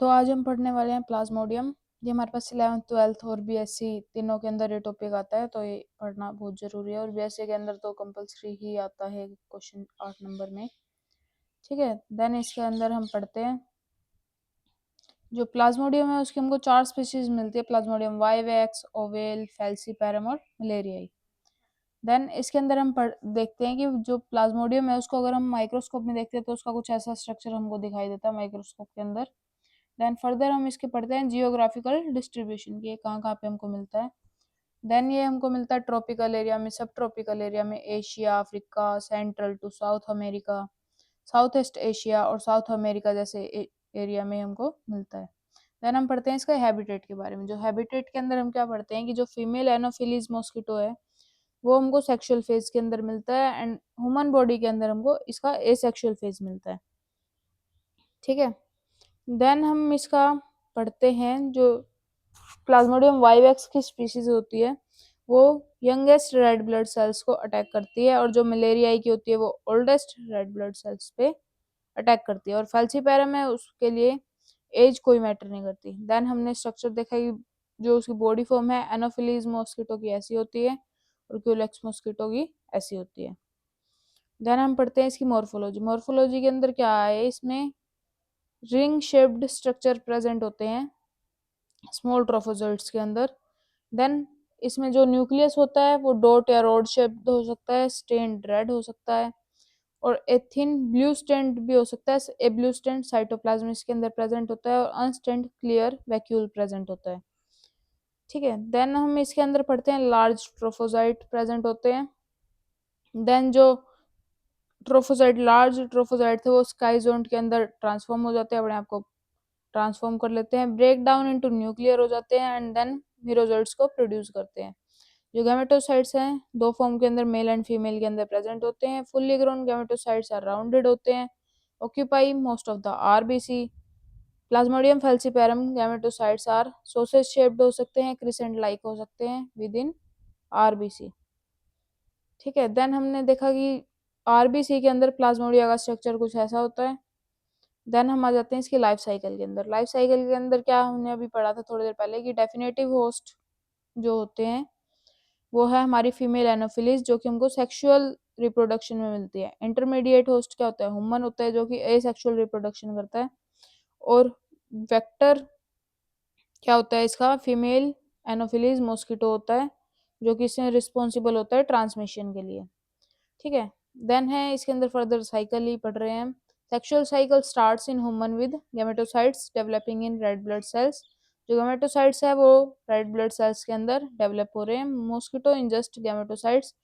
तो आज हम पढ़ने वाले हैं प्लाज्मोडियम। ये हमारे पास 11th 12th और बीएससी तीनों के अंदर ये टॉपिक आता है, तो ये पढ़ना बहुत ज़रूरी है। और बीएससी के अंदर तो कंपलसरी ही आता है क्वेश्चन 8 नंबर में। ठीक है, देन इसके अंदर हम पढ़ते हैं जो प्लाज्मोडियम है उसकी हमको 4 स्पीशीज मिलती है। प्लाज्मोडियम वाइवेक्स, ओवेल, फैल्सीपैरम और मलेरियाई। देन इसके अंदर हम देखते हैं कि जो प्लाज्मोडियम है उसको अगर हम माइक्रोस्कोप में देखते हैं तो उसका कुछ ऐसा स्ट्रक्चर हमको दिखाई देता है माइक्रोस्कोप के अंदर। देन फर्दर हम इसके पढ़ते हैं जियोग्राफिकल डिस्ट्रीब्यूशन की, कहाँ कहाँ पे हमको मिलता है। देन ये हमको मिलता है ट्रॉपिकल एरिया में, सब ट्रॉपिकल एरिया में, Asia, Africa, central to South America, South East Asia और साउथ अमेरिका जैसे एरिया में हमको मिलता है। देन हम पढ़ते हैं इसका हैबिटेट के बारे में। जो हैबिटेट के अंदर हम क्या पढ़ते हैं कि जो फीमेल एनोफिलीज मॉस्किटो है वो हमको सेक्सुअल फेज के अंदर मिलता है, एंड ह्यूमन बॉडी के अंदर हमको इसका एसेक्सुअल फेज मिलता है। ठीक है, देन हम इसका पढ़ते हैं जो प्लाज्मोडियम वाइवेक्स की स्पीशीज होती है वो यंगेस्ट रेड ब्लड सेल्स को अटैक करती है, और जो मलेरियाई की होती है वो ओल्डेस्ट रेड ब्लड सेल्स पे अटैक करती है। और फैल्सीपैरम है उसके लिए एज कोई मैटर नहीं करती। देन हमने स्ट्रक्चर देखा कि जो उसकी बॉडी फॉर्म है एनोफिलीज मॉस्किटो की ऐसी होती है और क्यूलेक्स मॉस्किटो की ऐसी होती है। देन हम पढ़ते हैं इसकी मॉर्फोलॉजी। मॉर्फोलॉजी के अंदर क्या है, इसमें रिंग शेप्ड स्ट्रक्चर प्रेजेंट होते हैं स्मॉल ट्रोफोजोइट्स के अंदर। देन इसमें जो न्यूक्लियस होता है वो डॉट या रॉड शेप्ड हो सकता है, स्टेन्ड रेड हो सकता है, और ए थिन ब्लू स्टेंट भी हो सकता है। ए ब्लू स्टेंट साइटोप्लाज्म इसके अंदर प्रेजेंट होता है, और अनस्टेंट क्लियर वैक्यूल प्रेजेंट होता है। ठीक है, देन हम इसके अंदर पढ़ते हैं लार्ज ट्रोफोजाइट प्रेजेंट होते हैं। देन जो ट्रोफोजाइट लार्ज ट्रोफोजाइट थे वो स्काईजोन्ट के अंदर ट्रांसफॉर्म हो जाते हैं, अपने आप को ट्रांसफॉर्म कर लेते हैं, ब्रेक डाउन इनटू न्यूक्लियर हो जाते हैं, एंड देन मीरोजोइट्स को प्रोड्यूस करते हैं। जो गैमेटोसाइट्स हैं दो फॉर्म के अंदर मेल एंड फीमेल के अंदर प्रेजेंट होते हैं। Fully grown gametocytes are rounded होते हैं, occupy most of the RBC. Plasmodium falciparum gametocytes are sausage shaped हो सकते हैं, क्रिसेंट लाइक हो सकते हैं विद इन आरबीसी। ठीक है, देन हमने देखा कि आरबीसी के अंदर प्लाज्मोडिया का स्ट्रक्चर कुछ ऐसा होता है। देन हम आ जाते हैं इसकी लाइफ साइकिल के अंदर। लाइफ साइकिल के अंदर क्या हमने अभी पढ़ा था थोड़ी देर पहले कि डेफिनेटिव होस्ट जो होते हैं वो है हमारी फीमेल एनोफिलीज जो कि हमको सेक्सुअल रिप्रोडक्शन में मिलती है। इंटरमीडिएट होस्ट क्या होता है, ह्यूमन होता है जो कि एसेक्सुअल रिप्रोडक्शन करता है। और वेक्टर क्या होता है इसका, फीमेल एनोफिलीज मॉस्किटो होता है जो कि इससे रिस्पॉन्सिबल होता है ट्रांसमिशन के लिए। ठीक है, देन है इसके अंदर फर्दर साइकिल ही पढ़ रहे हैं हम। Sexual cycle starts in human with gametocytes developing in red blood sales. जो गैमेटोसाइट्स है वो रेड ब्लड सेल्स के अंदर डेवलप हो रहे हैं। Mosquito ingest gametocytes.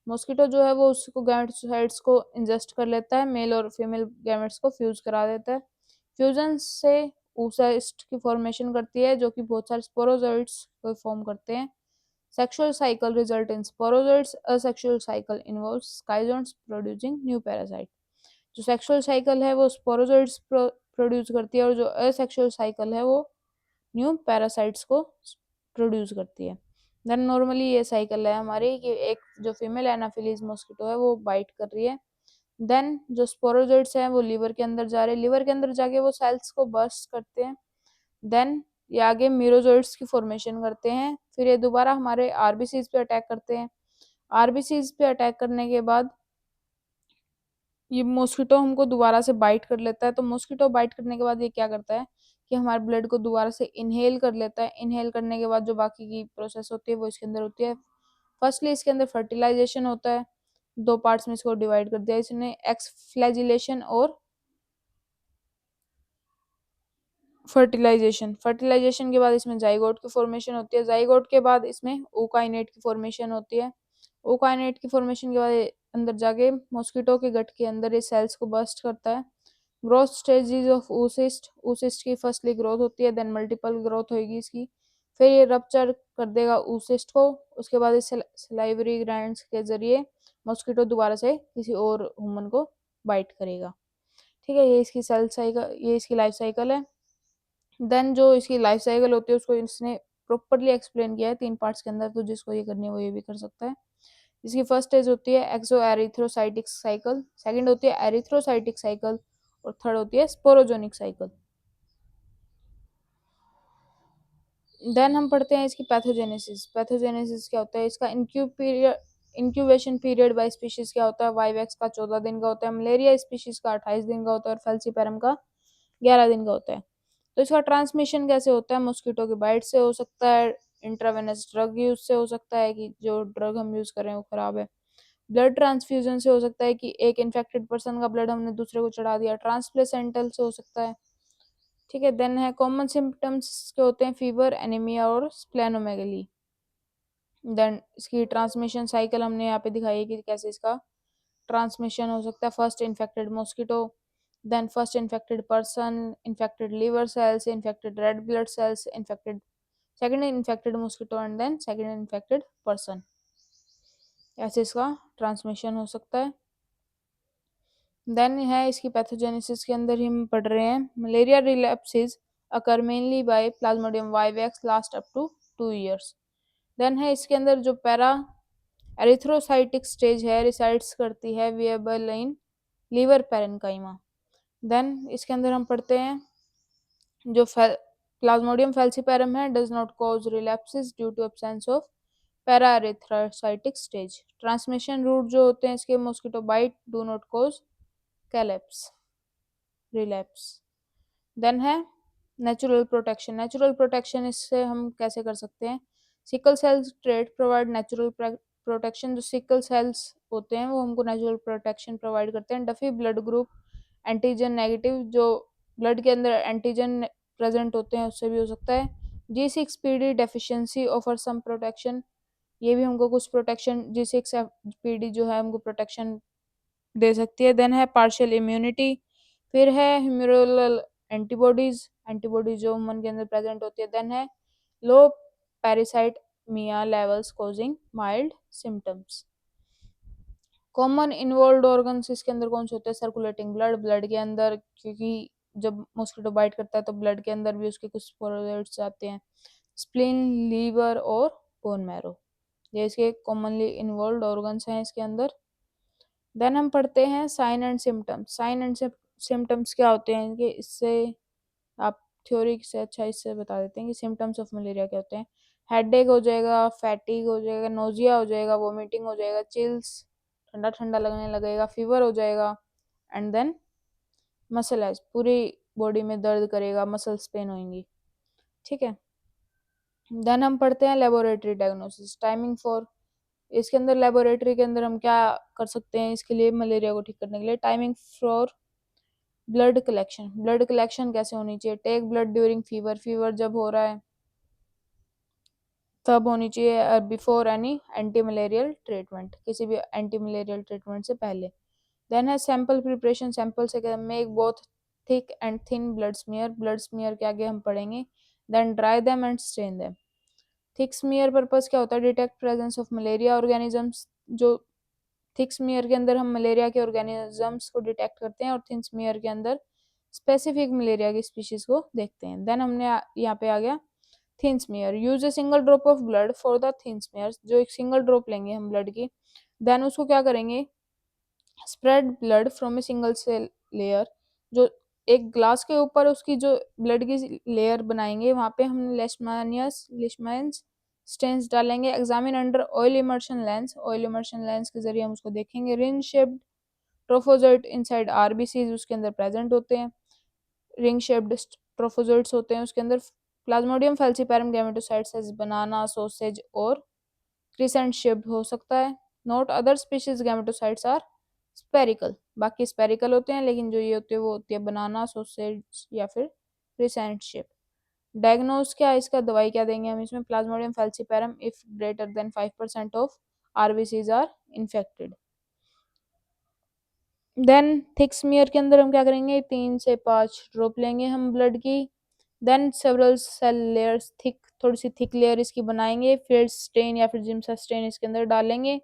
मॉस्किटो जो है वो उसको गैमेटोसाइट्स को इंजेस्ट कर लेता है, मेल और फीमेल गैमेट्स को फ्यूज करा देता है। फ्यूजन से oocyst की फॉर्मेशन करती है जो कि बहुत सारे स्पोरोजोइट्स को फॉर्म करते हैं। Sexual cycle result in sporozoites. Asexual cycle involves schizoids producing new parasite. जो सेक्सुअल साइकिल है वो स्पोरोजोइट्स प्रोड्यूस करती है, और जो असेक्सुअल साइकिल है वो न्यू पैरासाइट्स को प्रोड्यूस करती है। देन नॉर्मली ये साइकिल है हमारी कि एक जो फीमेल एनाफिलीज मॉस्किटो है वो बाइट कर रही है। देन जो स्पोरोजोइट्स हैं वो लीवर के अंदर जा रहे हैं, लीवर के अंदर जाके वो सेल्स को बर्स्ट करते हैं। देन ये आगे मीरोजोइट्स की फॉर्मेशन करते हैं, फिर ये दोबारा हमारे आरबीसीज पे अटैक करते हैं। आरबीसीज पे अटैक करने के बाद ये मॉस्किटो हमको दोबारा से बाइट कर लेता है। तो मॉस्किटो बाइट करने के बाद ये क्या करता है कि हमारे ब्लड को दोबारा से इनहेल कर लेता है। इनहेल करने के बाद जो बाकी की प्रोसेस होती है वो इसके अंदर होती है। फर्स्टली इसके अंदर फर्टिलाइजेशन होता है, दो पार्ट्स में इसको डिवाइड कर दिया इसने, एक्सफ्लैजिलेशन और फर्टिलाइजेशन। फर्टिलाइजेशन के बाद इसमें जाइगोट की फॉर्मेशन होती है, जाइगोट के बाद इसमें ओकाइनेट की फॉर्मेशन होती है। ओकाइनेट की फॉर्मेशन के बाद अंदर जाके मॉस्किटो के गट के अंदर ये सेल्स को बर्स्ट करता है। Growth stages of oocyst। oocyst की फर्स्टली ग्रोथ होती है, देन मल्टीपल ग्रोथ होगी इसकी, फिर ये रप्चर कर देगा oocyst को। उसके बाद इस सलाइवरी ग्लैंड्स के जरिए मॉस्किटो दोबारा से किसी और ह्यूमन को बाइट करेगा। ठीक है, ये इसकी सेल साइकिल, ये इसकी लाइफ साइकिल है। देन जो इसकी लाइफ साइकिल होती है उसको इसने प्रॉपरली एक्सप्लेन किया है 3 पार्ट्स के अंदर, तो जिसको ये करनी है वो ये भी कर सकता है। इसकी फर्स्ट स्टेज होती है एक्सो एरिथ्रोसाइटिक साइकिल, सेकंड होती है एरिथ्रोसाइटिक साइकिल, और थर्ड होती है स्पोरोजेनिक साइकिल। देन हम पढ़ते हैं इसकी पैथोजेनेसिस। पैथोजेनेसिस क्या होता है, इसका इंक्यूबेशन पीरियड बाय स्पीशीज क्या होता है, वाइवेक्स का 14 दिन का होता है, मलेरिया स्पीशीज का 28 दिन का होता है और फेल्सीपेरम का 11 दिन का होता है। तो इसका ट्रांसमिशन कैसे होता है, मॉस्किटो के बाइट से हो सकता है, इंट्रावेनस ड्रग यूज से हो सकता है कि जो ड्रग हम यूज कर रहे हैं वो खराब है, ब्लड ट्रांसफ्यूजन से हो सकता है कि एक इन्फेक्टेड पर्सन का ब्लड हमने दूसरे को चढ़ा दिया, ट्रांसप्लेसेंटल से हो सकता है। ठीक है, देन है कॉमन सिम्टम्स के होते हैं फीवर, एनीमिया और स्प्लेनोमेगली। देन इसकी ट्रांसमिशन साइकिल हमने यहाँ पे दिखाई है कि कैसे इसका ट्रांसमिशन हो सकता है। First infected mosquito, then first infected person, infected liver cells, infected red blood cells, infected second infected mosquito and then second infected person, ऐसे इसका ट्रांसमिशन हो सकता है। देन है इसकी पैथोजेनेसिस के अंदर ही हम पढ़ रहे हैं, malaria relapses occur mainly by Plasmodium vivax last up to 2 years। Then है इसके अंदर जो पैरा एरिथ्रोसाइटिक स्टेज है रिसाइड्स करती है viable in liver parenchyma. Then इसके अंदर हम पढ़ते हैं जो प्लाज्मोडियम फैल्सीपैरम है does not cause relapses due to absence of para erythrocytic stage. Transmission route जो होते हैं इसके, mosquito bite do not cause collapse relapse. Then है नेचुरल प्रोटेक्शन। नेचुरल प्रोटेक्शन इससे हम कैसे कर सकते हैं, sickle cells trait provide natural protection. जो सिकल सेल्स होते हैं वो हमको नेचुरल प्रोटेक्शन प्रोवाइड करते हैं। Duffy blood group antigen negative, जो ब्लड के अंदर एंटीजन प्रेजेंट होते हैं उससे भी हो सकता है। G6PD डेफिशिएंसी ऑफर सम प्रोटेक्शन, ये भी हमको कुछ प्रोटेक्शन, G6PD जो है हमको प्रोटेक्शन दे सकती है। देन है पार्शियल इम्यूनिटी, फिर है ह्यूमरल एंटीबॉडीज, एंटीबॉडीज जो ह्यूमन के अंदर प्रेजेंट होती है। देन है low parasitaemia levels causing mild symptoms. Common involve organs इसके अंदर कौन से होते हैं, सर्कुलेटिंग ब्लड, ब्लड के अंदर, क्योंकि जब मॉस्किटो बाइट करता है तो ब्लड के अंदर भी उसके कुछ स्पोरेट्स आते हैं, स्प्लीन, लीवर और बोन मैरो, ये इसके कॉमनली इन्वॉल्व ऑर्गन्स हैं इसके अंदर। देन हम पढ़ते हैं sign and symptoms. Sign and symptoms क्या होते हैं इनके, इससे आप थ्योरी से अच्छा इससे बता देते हैं कि सिम्टम्स ऑफ मलेरिया क्या होते हैं। हेडेक हो जाएगा, फैटिक हो जाएगा, नोजिया हो जाएगा, वोमिटिंग हो जाएगा, चिल्स, ठंडा ठंडा लगने लगेगा, फीवर हो जाएगा एंड देन मसल एज, पूरी बॉडी में दर्द करेगा, मसल्स पेन होंगी। ठीक है, देन हम पढ़ते हैं लेबोरेटरी डायग्नोसिस। टाइमिंग फॉर, इसके अंदर लेबोरेटरी के अंदर हम क्या कर सकते हैं इसके लिए, मलेरिया को ठीक करने के लिए। Timing for blood collection, blood collection कैसे होनी चाहिए, take blood during fever, fever जब हो रहा है तब होनी चाहिए, before any anti malarial treatment, किसी भी एंटी मलेरियल ट्रीटमेंट से पहले। देन है सैंपल प्रिपरेशन, सैंपल से make both thick and thin blood smear, blood smear के आगे हम पढ़ेंगे। Then dry them and stain them. Thick smear purpose क्या होता है, detect presence of malaria organisms, जो थिक स्मीयर के अंदर हम मलेरिया के ऑर्गेनिजम्स को डिटेक्ट करते हैं और थिन स्मीयर के अंदर स्पेसिफिक मलेरिया की स्पीशीज को देखते हैं। देन हमने यहाँ पे आ गया thin smear, use a single drop of blood for the thin smear, जो एक सिंगल ड्रॉप लेंगे हम ब्लड की, देन उसको क्या करेंगे, spread blood from a single cell layer, जो एक ग्लास के ऊपर उसकी जो ब्लड की लेयर बनाएंगे वहां पे हम लिशमानियस स्टेन्स डालेंगे। Examine under oil immersion lens, oil immersion lens के जरिए हम उसको देखेंगे। Ring shaped trophozoite inside RBCs उसके अंदर प्रेजेंट होते हैं, रिंग शेप्ड ट्रोफोजोइट्स होते हैं उसके अंदर। Plasmodium falciparum gametocytes as banana, sausage और क्रिसेंट शेप्ड हो सकता है। Note other species gametocytes are spherical, बाकी स्पेरिकल होते हैं लेकिन जो ये होते हैं वो होती है बनाना, सॉसेज या फिर क्रिसेंट शेप। डायग्नोज क्या है इसका, दवाई क्या देंगे हम इसमें, Plasmodium falciparum if greater than 5% of RBCs are infected. Then thick smear के अंदर हम क्या करेंगे, 3 से 5 ड्रॉप लेंगे हम ब्लड की। Then several cell layers thick, थोड़ी सी थिक लेयर इसकी बनाएंगे, फिर स्टेन या फिर जिम्सा स्टेन इसके अंदर डालेंगे।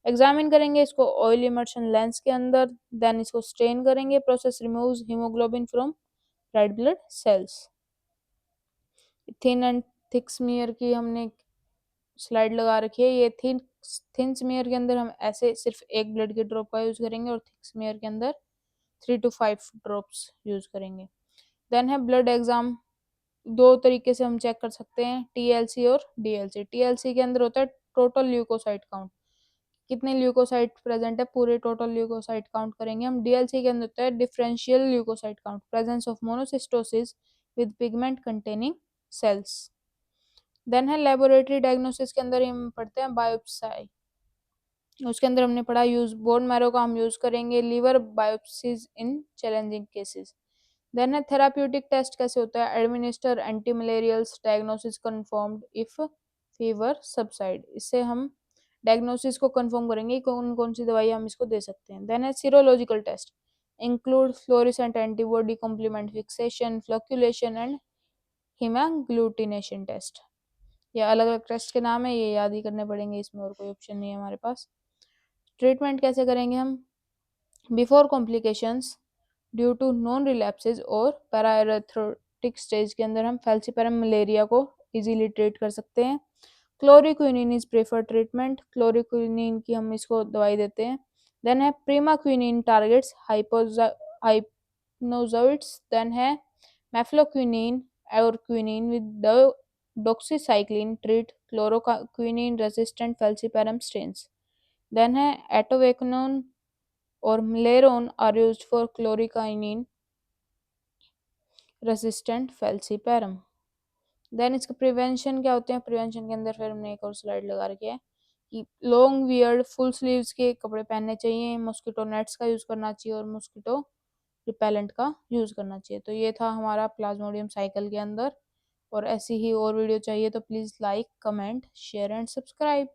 एग्जामिन करेंगे इसको ऑयल इमर्शन लेंस के अंदर, देन इसको स्टेन करेंगे। Process removes haemoglobin from red blood sales. Thin and thick smear की हमने स्लाइड लगा रखी है, ये थिन स्मीयर के अंदर हम ऐसे सिर्फ एक ब्लड के ड्रॉप का यूज करेंगे और थिक स्मीयर के अंदर 3 to 5 ड्रॉप्स यूज करेंगे। देन है ब्लड एग्जाम दो तरीके से हम चेक कर सकते हैं, टीएलसी और डीएलसी। टीएलसी के अंदर होता है टोटल ल्यूकोसाइट काउंट, कितने ल्यूकोसाइट प्रेजेंट है, पूरे टोटल ल्यूकोसाइट काउंट करेंगे हम। डीएलसी के अंदर होता है differential leukocyte count, presence of monocytosis with pigment containing cells. Then है लेबोरेटरी डायग्नोसिस के अंदर हम पढ़ते हैं बायोप्सी, उसके अंदर हमने पढ़ा यूज बोन मैरो का हम यूज करेंगे liver biopsies in challenging cases. Then है थेराप्यूटिक टेस्ट कैसे होता है, administer anti malarials, diagnosis confirmed if fever subside, इससे हम डायग्नोसिस को कंफर्म करेंगे कौन कौन सी दवाई हम इसको दे सकते हैं। देन है serological test, include fluorescent antibody complement fixation, flocculation and haemagglutination test. ये अलग अलग टेस्ट के नाम है, ये याद ही करने पड़ेंगे, इसमें और कोई ऑप्शन नहीं है हमारे पास। ट्रीटमेंट कैसे करेंगे हम, before complications due to non relapses और पैराएरिथ्रोटिक स्टेज के अंदर हम फैल्सिपेरम मलेरिया को इजीली ट्रीट कर सकते हैं। Chloroquine is preferred treatment, chloroquine की हम इसको दवाई देते हैं। देन है प्रीमाक्विनिन टारगेट्स हाइपोनोजोइड्स। देन है मेफ्लोक्विनिन और quinine with doxycycline treat chloroquine resistant falciparum strains. Then है एटोवेक्नोन और maleron are used for chloroquine resistant falciparum। Then इसका प्रिवेंशन क्या होते हैं, प्रिवेंशन के अंदर फिर हमने एक और स्लाइड लगा रखी है कि लॉन्ग वियर्ड फुल स्लीव्स के कपड़े पहनने चाहिए, मॉस्किटो नेट्स का यूज करना चाहिए और मॉस्किटो रिपेलेंट का यूज करना चाहिए। तो ये था हमारा प्लाज्मोडियम साइकिल के अंदर, और ऐसी ही और वीडियो चाहिए तो please like comment share and subscribe.